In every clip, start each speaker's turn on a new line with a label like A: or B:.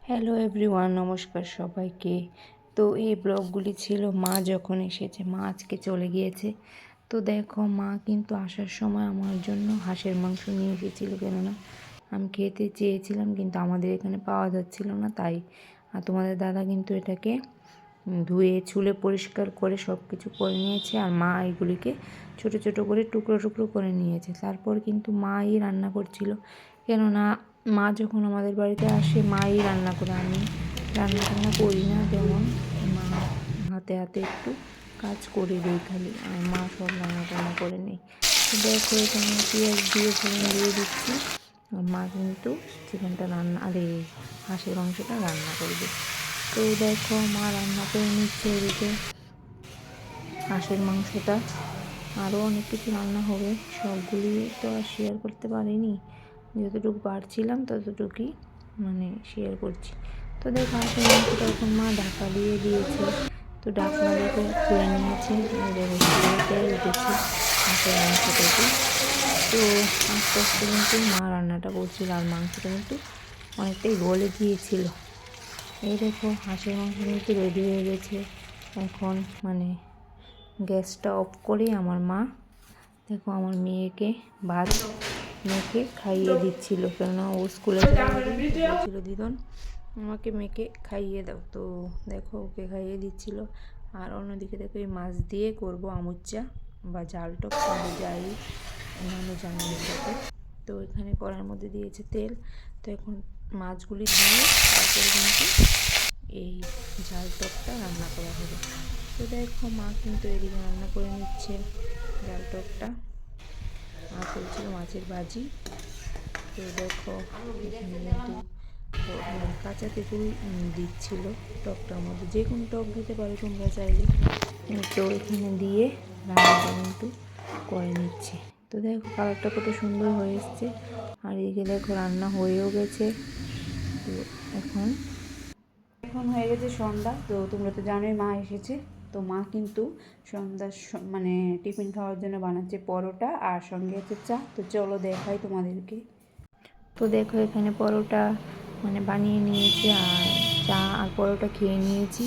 A: Hello everyone, নমস্কার সবাইকে। তো এই ব্লগগুলি ছিল মা যখন এসেছে, মা আজকে চলে গিয়েছে। তো দেখো, মা কিন্তু আসার সময় আমার জন্য হাঁসের মাংস নিয়ে এসেছিল, কেননা আমি খেতে চেয়েছিলাম কিন্তু আমাদের এখানে পাওয়া যাচ্ছিল না, তাই। আর তোমাদের দাদা কিন্তু এটাকে ধুয়ে ছুলে পরিষ্কার করে সব কিছু করে নিয়েছে, আর মা এগুলিকে ছোট ছোট করে টুকরো টুকরো করে নিয়েছে। তারপর কিন্তু মাই রান্না করছিল, কেননা মা যখন আমাদের বাড়িতে আসে মাই রান্না করে, আমি রান্না টান্না করি না। যেমন মা হাতে হাতে একটু কাজ করে দিই খালি, আর মা সব রান্না টান্না করে নেই। তো দেখো, এখানে পেঁয়াজ দিয়ে ফোড়ন দিয়ে দিচ্ছি, আর মা কিন্তু চিকেনটা রান্না হাঁসের মাংসটা রান্না করবে। তো দেখো, মা রান্না করে নিচ্ছে এদিকে হাঁসের মাংসটা। আরও অনেক কিছু রান্না হবে, সবগুলি তো আর শেয়ার করতে পারিনি, যতটুকু পারছিলাম ততটুকুই শেয়ার করছি। তো দেখো, হাঁসের মাংসটা এখন মা ঢাকা দিয়ে দিয়েছে, তো ঢাকনা দেখো খুলে নিয়েছে। দেখো তেল উঠেছে হাঁসের মাংস থেকে। তো আস্তে আস্তে কিন্তু মা রান্নাটা করছিল, আর মাংসটা কিন্তু অনেকটাই গলে গিয়েছিল। এই দেখো, হাঁসের মাংস কিন্তু রেডি হয়ে গেছে। এখন গ্যাসটা অফ করে আমার মা দেখো আমার মেয়েকে ভাত মেখে খাইয়ে দিচ্ছিল, কেননা ও স্কুলে বলছিল দিদন আমাকে মেখে খাইয়ে দাও। তো দেখো ওকে খাইয়ে দিচ্ছিল। আর অন্যদিকে দেখো এই মাছ দিয়ে করবো আমুচ্চা বা জাল টক, যাই অন্যান্য জানানোর সাথে। তো এখানে কড়ার মধ্যে দিয়েছে তেল, তো এখন মাছগুলি দিয়ে তারপরে কিন্তু এই ঝাল টকটা রান্না করা হবে। তো দেখো, মা কিন্তু এদিকে রান্না করে নিচ্ছে ঝাল টকটা, মা করেছিল মাছের ভাজি। তো দেখো, এখানে কিন্তু কাঁচা তেঁতুল দিচ্ছিল টকটার মধ্যে, যে কোনো টক দিতে পারো তোমরা চাইলে। তো এখানে দিয়ে রান্নাটা কিন্তু করে নিচ্ছে। তো দেখো, কালারটা কত সুন্দর হয়ে এসছে। আর এদিকে দেখো রান্না হয়েও গেছে। তো এখন হয়ে গেছে সন্ধ্যা। তো তোমরা তো জানোই মা এসেছে। তো মা কিন্তু সন্ধ্যার টিফিন খাওয়ার জন্য বানাচ্ছে পরোটা, আর সঙ্গে আছে চা। তো চলো দেখাই তোমাদেরকে। তো দেখো, এখানে পরোটা বানিয়ে নিয়েছি, আর চা আর পরোটা খেয়ে নিয়েছি।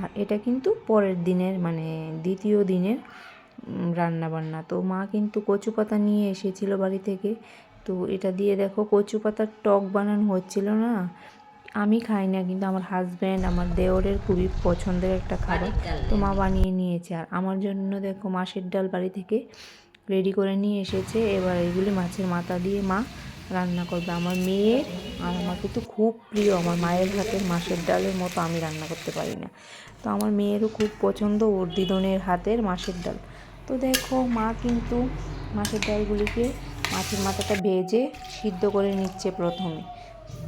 A: আর এটা কিন্তু পরের দিনের দ্বিতীয় দিনের রান্না বান্না। তো মা কিন্তু কচু পাতা নিয়ে এসেছিল বাড়ি থেকে। তো এটা দিয়ে দেখো কচু পাতার টক বানানো হচ্ছিল না। আমি খাই না, কিন্তু আমার হাজব্যান্ড, আমার দেওরের খুবই পছন্দের একটা খাবার। তো মা বানিয়ে নিয়েছে, আর আমার জন্য দেখো মাছের ডাল বাড়ি থেকে রেডি করে নিয়ে এসেছে। এবার এগুলি মাছের মাথা দিয়ে মা রান্না করবে। আমার মেয়ের আর আমার কিন্তু খুব প্রিয়, আমার মায়ের হাতের মাছের ডালের মতো আমি রান্না করতে পারি না। তো আমার মেয়েরও খুব পছন্দ ওর দিদনের হাতের মাছের ডাল। তো দেখো, মা কিন্তু মাছের ডালগুলিকে মাছের মাথাটা ভেজে সিদ্ধ করে নিচ্ছে প্রথমে।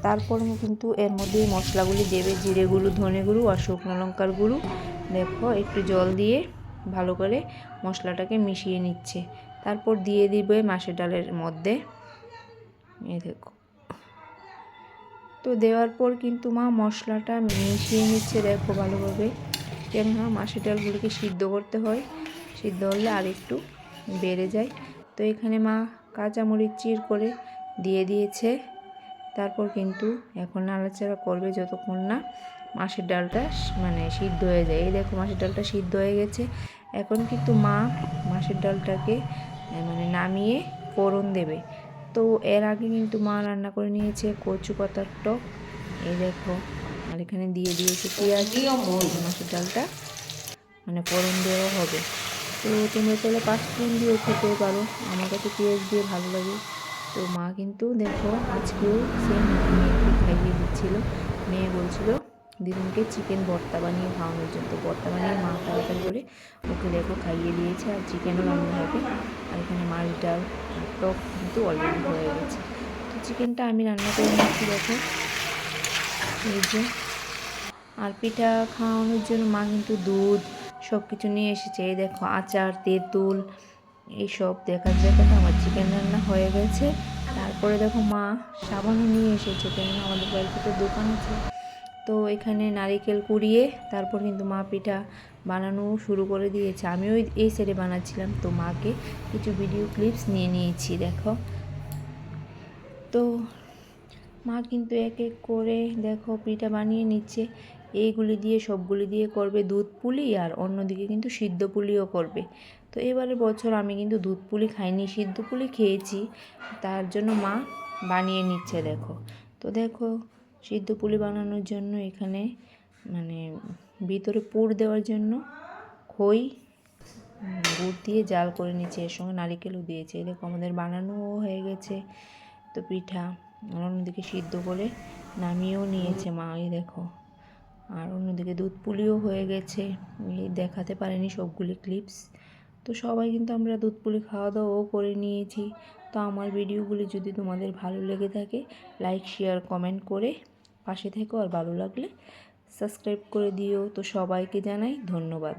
A: তারপর কিন্তু এর মধ্যে মশলাগুলি দেবে, জিরে গুঁড়ো, ধনে গুঁড়ো আর শুকনো লঙ্কার গুঁড়ো। দেখো একটু জল দিয়ে ভালো করে মশলাটাকে মিশিয়ে নিচ্ছে। তারপর দিয়ে দিবে মাছের ডালের মধ্যে। এই দেখো, তো দেওয়ার পর কিন্তু মা মশলাটা মিশিয়ে নিচ্ছে দেখো ভালোভাবে, কেননা মাছের ডালগুলিকে সিদ্ধ করতে হয়, সিদ্ধ হলে আর একটু বেড়ে যায়। তো এখানে মা কাঁচামরিচ চির করে দিয়ে দিয়েছে। তারপর কিন্তু এখন নাড়াচাড়া করবে যতক্ষণ না মাছের ডালটা সিদ্ধ হয়ে যায়। এই দেখো, মাছের ডালটা সিদ্ধ হয়ে গেছে। এখন কিন্তু মা মাছের ডালটাকে নামিয়ে ফোড়ন দেবে। তো এর আগে কিন্তু মা রান্না করে নিয়েছে কচু পাতার টক, এই দেখো। আর এখানে দিয়ে দিয়েছে পেঁয়াজ। মাছের ডালটা ফোড়ন দেওয়া হবে। তো তোমরা চাইলে পাঁচফোড়ন দিয়েও খেতে পারো, আমার কাছে পেঁয়াজ দিয়ে ভালো লাগে। তো মা কিন্তু দেখো আজকেও সেম মেয়েকে খাইয়ে দিচ্ছিল। মেয়ে বলছিল দিদিনকে চিকেন ভর্তা বানিয়ে খাওয়ানোর জন্য। তো ভর্তা বানিয়ে মা তাড়াতাড়ি করে ওকে দেখো খাইয়ে দিয়েছে, আর চিকেনও রান্না হবে। আর এখানে মাছ ডাল আর টক কিন্তু অলরেডি হয়ে গেছে। তো চিকেনটা আমি রান্না করে নিচ্ছি দেখো, এই যে। আর পিঠা খাওয়ানোর জন্য মা কিন্তু দুধ সব কিছু নিয়ে এসেছে। এই দেখো আচার, তেঁতুল, এইসব দেখাতে আমার চিকেন রান্না হয়ে গেছে। তারপরে দেখো মা সাবানও নিয়ে এসেছে, কেননা আমাদের বাড়িতে তো দোকান আছে। তো এখানে নারিকেল কুড়িয়ে তারপর কিন্তু মা পিঠা বানানো শুরু করে দিয়েছে। আমিও এই সাইডে বানাচ্ছিলাম, তো মাকে কিছু ভিডিও ক্লিপস নিয়ে নিয়েছি দেখো। তো মা কিন্তু এক এক করে দেখো পিঠা বানিয়ে নিচ্ছে। এইগুলি দিয়ে সবগুলি দিয়ে করবে দুধ পুলি, আর অন্যদিকে কিন্তু সিদ্ধ পুলিও করবে। তো এবারের বছর আমি কিন্তু দুধ পুলি খাইনি, সিদ্ধ পুলি খেয়েছি, তার জন্য মা বানিয়ে নিচ্ছে দেখো। তো দেখো সিদ্ধ পুলি বানানোর জন্য এখানে মানে ভিতরে পুর দেওয়ার জন্য খই গুড় দিয়ে জাল করে নিচ্ছে, এর সঙ্গে নারিকেলও দিয়েছে। দেখো আমাদের বানানোও হয়ে গেছে তো পিঠা, আর অন্যদিকে সিদ্ধ করে নামিয়েও নিয়েছে মা, এই দেখো। আর অন্যদিকে দুধ পুলিও হয়ে গেছে, এই দেখাতে পারিনি সবগুলি ক্লিপস। তো সবাই কিন্তু আমরা দুধ পুলি খাওয়া দাওয়াও করে নিয়েছি। তো আমার ভিডিওগুলি যদি তোমাদের ভালো লেগে থাকে লাইক শেয়ার কমেন্ট করে পাশে থেকো, আর ভালো লাগলে সাবস্ক্রাইব করে দিও। তো সবাইকে জানাই ধন্যবাদ।